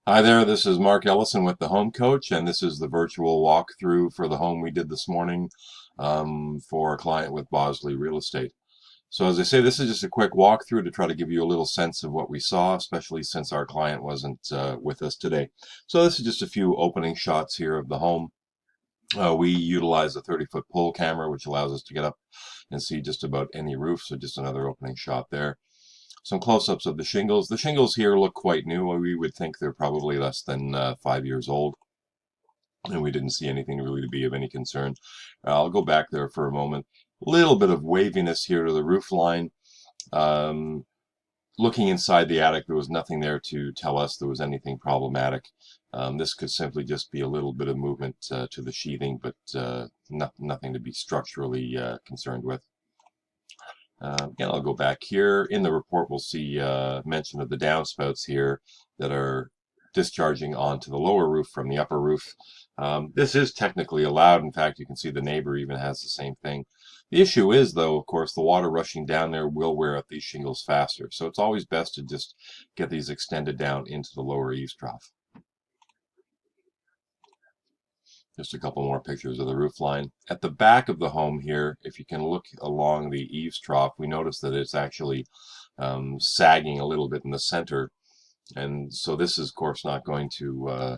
Hi there, this is Mark Ellison with the Home Coach, and this is the virtual walkthrough for the home we did this morning for a client with Bosley Real Estate. So as I say, this is just a quick walkthrough to try to give you a little sense of what we saw, especially since our client wasn't with us today. So this is just a few opening shots here of the home. We utilize a 30-foot pole camera, which allows us to get up and see just about any roof, so just another opening shot there. Some close-ups of the shingles. The shingles here look quite new. We would think they're probably less than 5 years old, and we didn't see anything really to be of any concern. I'll go back there for a moment. A little bit of waviness here to the roof line. Um, Looking inside the attic, there was nothing there to tell us there was anything problematic. This could simply just be a little bit of movement to the sheathing, but nothing to be structurally concerned with. Again, I'll go back here. In the report, we'll see mention of the downspouts here that are discharging onto the lower roof from the upper roof. This is technically allowed. In fact, you can see the neighbor even has the same thing. The issue is, though, of course, the water rushing down there will wear out these shingles faster. So it's always best to just get these extended down into the lower eaves trough. Just a couple more pictures of the roof line. At the back of the home here, if you can look along the eaves trough, we notice that it's actually sagging a little bit in the center. And so this is, of course, not going to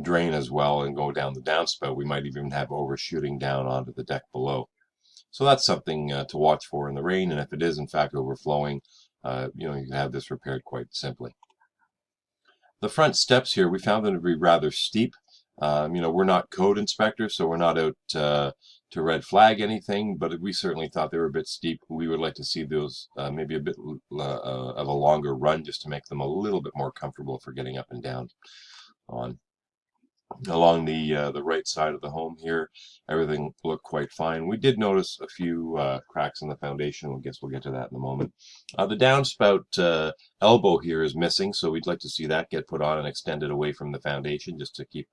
drain as well and go down the downspout. We might even have overshooting down onto the deck below. So that's something to watch for in the rain. And if it is, in fact, overflowing, you can have this repaired quite simply. The front steps here, we found them to be rather steep. We're not code inspectors, so we're not out to red flag anything, but we certainly thought they were a bit steep. We would like to see those maybe a bit of a longer run just to make them a little bit more comfortable for getting up and down on. Along the right side of the home here, everything looked quite fine. We did notice a few cracks in the foundation. I guess we'll get to that in a moment. The downspout elbow here is missing, so we'd like to see that get put on and extended away from the foundation just to keep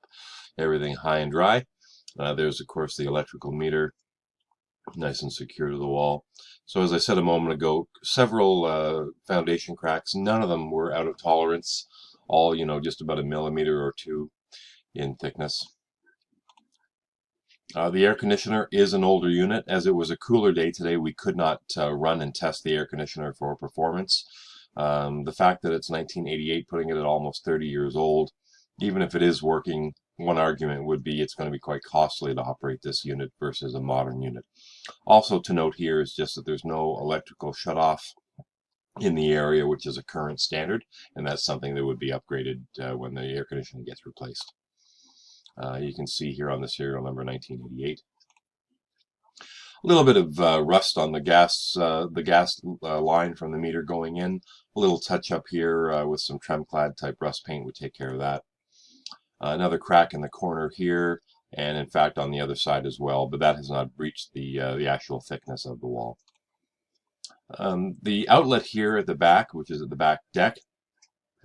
everything high and dry. There's, of course, the electrical meter, nice and secure to the wall. So as I said a moment ago, several foundation cracks. None of them were out of tolerance. All, just about a millimeter or two in thickness. The air conditioner is an older unit. As it was a cooler day today, we could not run and test the air conditioner for performance. The fact that it's 1988, putting it at almost 30 years old, even if it is working, one argument would be it's going to be quite costly to operate this unit versus a modern unit. Also to note here is just that there's no electrical shutoff in the area, which is a current standard, and that's something that would be upgraded when the air conditioning gets replaced. You can see here on the serial number 1988. A little bit of rust on the gas line from the meter going in. A little touch up here with some trem-clad type rust paint would take care of that. Another crack in the corner here, and in fact on the other side as well, but that has not breached the actual thickness of the wall. The outlet here at the back, which is at the back deck,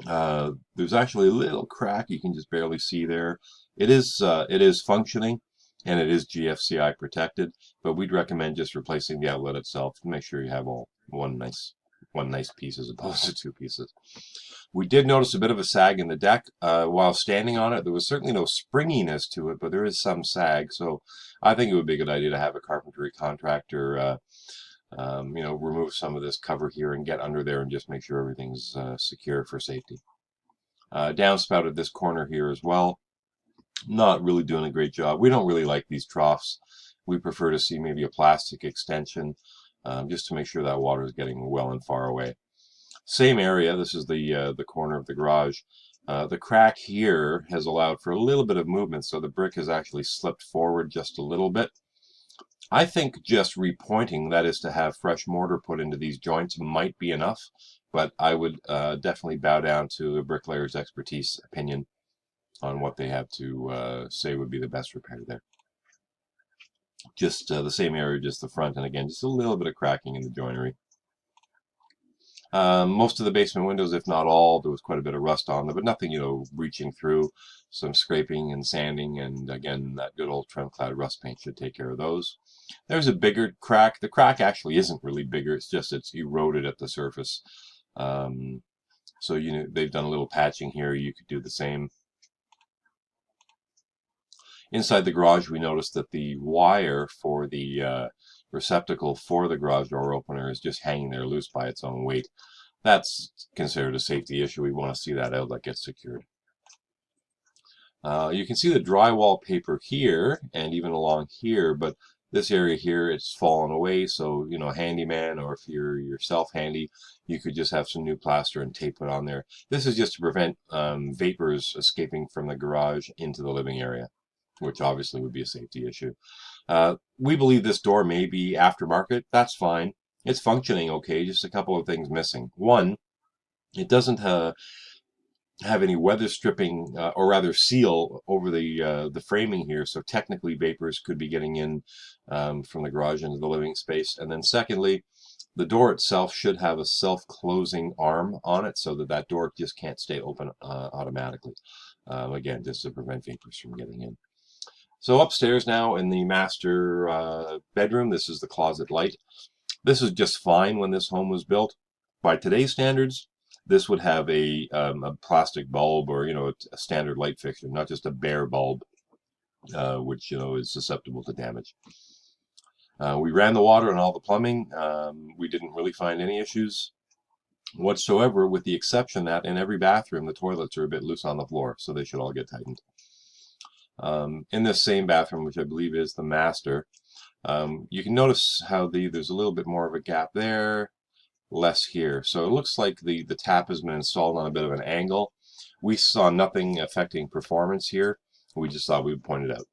there's actually a little crack you can just barely see there. It is functioning and it is GFCI protected, but we'd recommend just replacing the outlet itself to make sure you have all one nice piece as opposed to two pieces. We did notice a bit of a sag in the deck while standing on it. There was certainly no springiness to it, but there is some sag. So I think it would be a good idea to have a carpentry contractor remove some of this cover here and get under there and just make sure everything's secure for safety. Downspout at this corner here as well. Not really doing a great job. We don't really like these troughs. We prefer to see maybe a plastic extension just to make sure that water is getting well and far away. Same area. This is the corner of the garage. The crack here has allowed for a little bit of movement, so the brick has actually slipped forward just a little bit. I think just repointing, that is to have fresh mortar put into these joints, might be enough, but I would definitely bow down to the bricklayer's expertise opinion on what they have to say would be the best repair there. Just the same area, just the front, and again, just a little bit of cracking in the joinery. Most of the basement windows, if not all, there was quite a bit of rust on them, but nothing, reaching through. Some scraping and sanding, and again, that good old trem-clad rust paint should take care of those. There's a bigger crack. The crack actually isn't really bigger. It's just it's eroded at the surface. So they've done a little patching here. You could do the same. Inside the garage, we noticed that the wire for the receptacle for the garage door opener is just hanging there loose by its own weight. That's considered a safety issue. We want to see that outlet get secured. You can see the drywall paper here and even along here, but this area here, it's fallen away. So, handyman, or if you're yourself handy, you could just have some new plaster and tape it on there. This is just to prevent vapors escaping from the garage into the living area, which obviously would be a safety issue. We believe this door may be aftermarket. That's fine. It's functioning okay, just a couple of things missing. One, it doesn't have any weather stripping, or rather seal over the framing here, so technically vapors could be getting in from the garage into the living space. And then secondly, the door itself should have a self-closing arm on it, so that that door just can't stay open automatically. Again, just to prevent vapors from getting in. So upstairs now in the master bedroom, this is the closet light. This is just fine when this home was built. By today's standards, this would have a plastic bulb, or a standard light fixture, not just a bare bulb, which is susceptible to damage. We ran the water and all the plumbing. We didn't really find any issues whatsoever, with the exception that in every bathroom the toilets are a bit loose on the floor, so they should all get tightened. In this same bathroom, which I believe is the master, you can notice how there's a little bit more of a gap there, less here. So it looks like the tap has been installed on a bit of an angle. We saw nothing affecting performance here. We just thought we would point it out.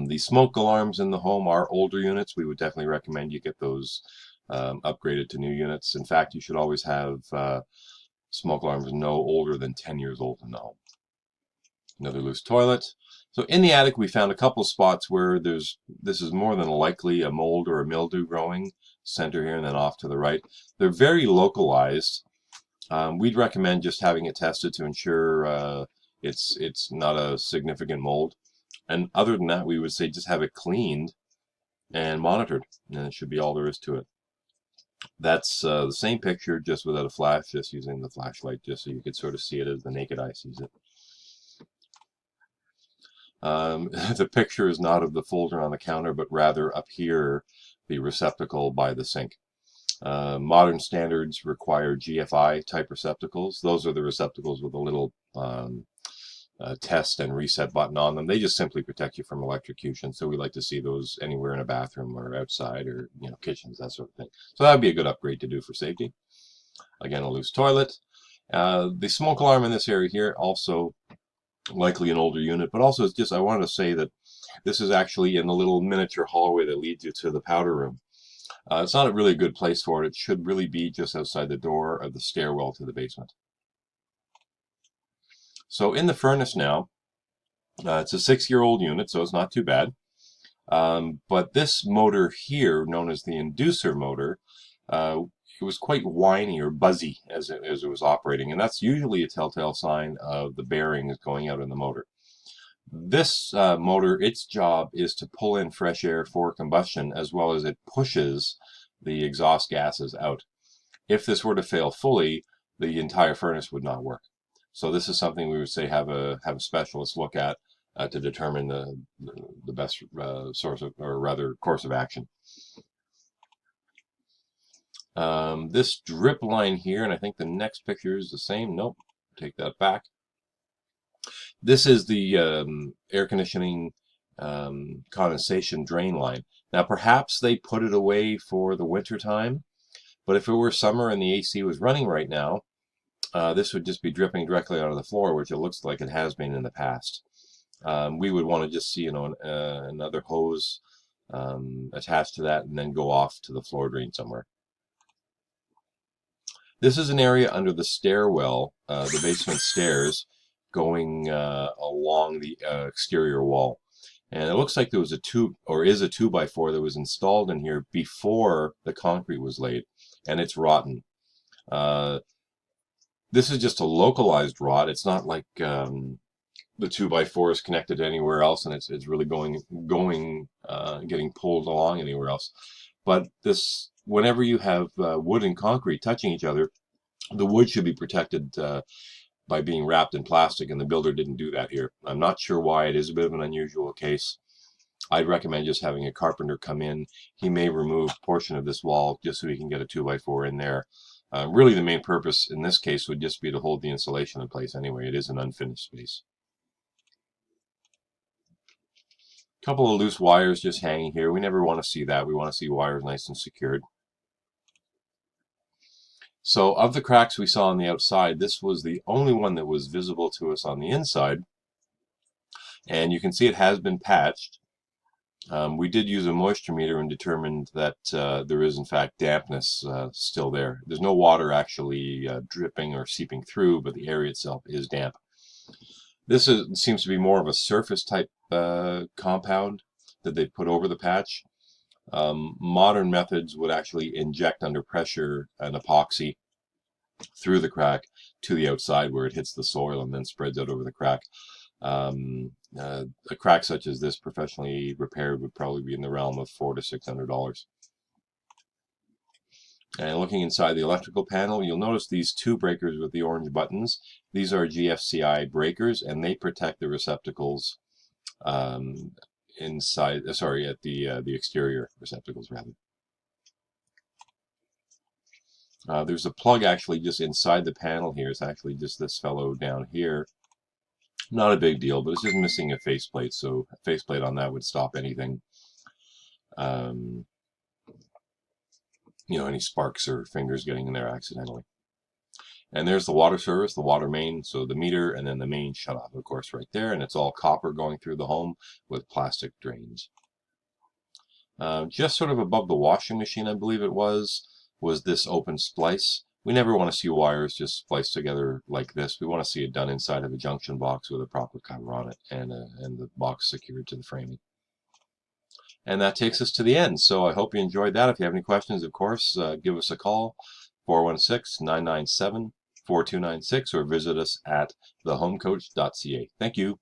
The smoke alarms in the home are older units. We would definitely recommend you get those upgraded to new units. In fact, you should always have smoke alarms no older than 10 years old in the home. Another loose toilet. So in the attic, we found a couple of spots where this is more than likely a mold or a mildew growing. Center here and then off to the right. They're very localized. We'd recommend just having it tested to ensure it's not a significant mold. And other than that, we would say just have it cleaned and monitored, and it should be all there is to it. That's the same picture, just without a flash, just using the flashlight, just so you could sort of see it as the naked eye sees it. The picture is not of the folder on the counter, but rather up here, the receptacle by the sink. Modern standards require GFI type receptacles. Those are the receptacles with a little test and reset button on them. They just simply protect you from electrocution. So we like to see those anywhere in a bathroom or outside, or kitchens, that sort of thing. So that would be a good upgrade to do for safety. Again, a loose toilet. The smoke alarm in this area here, also likely an older unit, but also it's just, I wanted to say that this is actually in the little miniature hallway that leads you to the powder room. It's not a really good place for it. It should really be just outside the door of the stairwell to the basement. So in the furnace now, it's a 6-year-old unit, so it's not too bad. But this motor here, known as the inducer motor, it was quite whiny or buzzy as it was operating, and that's usually a telltale sign of the bearings going out in the motor. This motor, its job is to pull in fresh air for combustion, as well as it pushes the exhaust gases out. If this were to fail fully, the entire furnace would not work. So this is something we would say have a specialist look at to determine the best source of, or rather, course of action. This drip line here, and I think the next picture is the same. Nope, take that back. This is the air conditioning condensation drain line. Now perhaps they put it away for the winter time, but if it were summer and the AC was running right now, this would just be dripping directly out of the floor, which it looks like it has been in the past. We would want to just see another hose attached to that and then go off to the floor drain somewhere. This is an area under the stairwell, the basement stairs, going along the exterior wall. And it looks like there was a 2x4 that was installed in here before the concrete was laid, and it's rotten. This is just a localized rot. It's not like the 2x4 is connected anywhere else, and it's really getting pulled along anywhere else. But this, whenever you have wood and concrete touching each other, The wood should be protected by being wrapped in plastic, and the builder didn't do that here. I'm not sure why. It is a bit of an unusual case. I'd recommend just having a carpenter come in. He may remove a portion of this wall just so he can get a 2x4 in there. Really, the main purpose in this case would just be to hold the insulation in place anyway. It is an unfinished space. A couple of loose wires just hanging here. We never want to see that. We want to see wires nice and secured. So of the cracks we saw on the outside, this was the only one that was visible to us on the inside. And you can see it has been patched. We did use a moisture meter and determined that there is in fact dampness still there. There's no water actually dripping or seeping through, but the area itself is damp. This seems to be more of a surface type compound that they put over the patch. Modern methods would actually inject under pressure an epoxy through the crack to the outside where it hits the soil and then spreads out over the crack. A crack such as this, professionally repaired, would probably be in the realm of $400 to $600. And looking inside the electrical panel, you'll notice these two breakers with the orange buttons. These are GFCI breakers, and they protect the receptacles inside. Sorry, at the exterior receptacles rather. There's a plug actually just inside the panel here. It's actually just this fellow down here. Not a big deal, but it's just missing a faceplate, so a faceplate on that would stop anything, any sparks or fingers getting in there accidentally. And there's the water service, the water main, so the meter and then the main shut off, of course, right there, and it's all copper going through the home with plastic drains. Just sort of above the washing machine, I believe it was this open splice. We never want to see wires just spliced together like this. We want to see it done inside of a junction box with a proper cover on it and the box secured to the framing. And that takes us to the end. So I hope you enjoyed that. If you have any questions, of course, give us a call, 416-997-4296, or visit us at thehomecoach.ca. Thank you.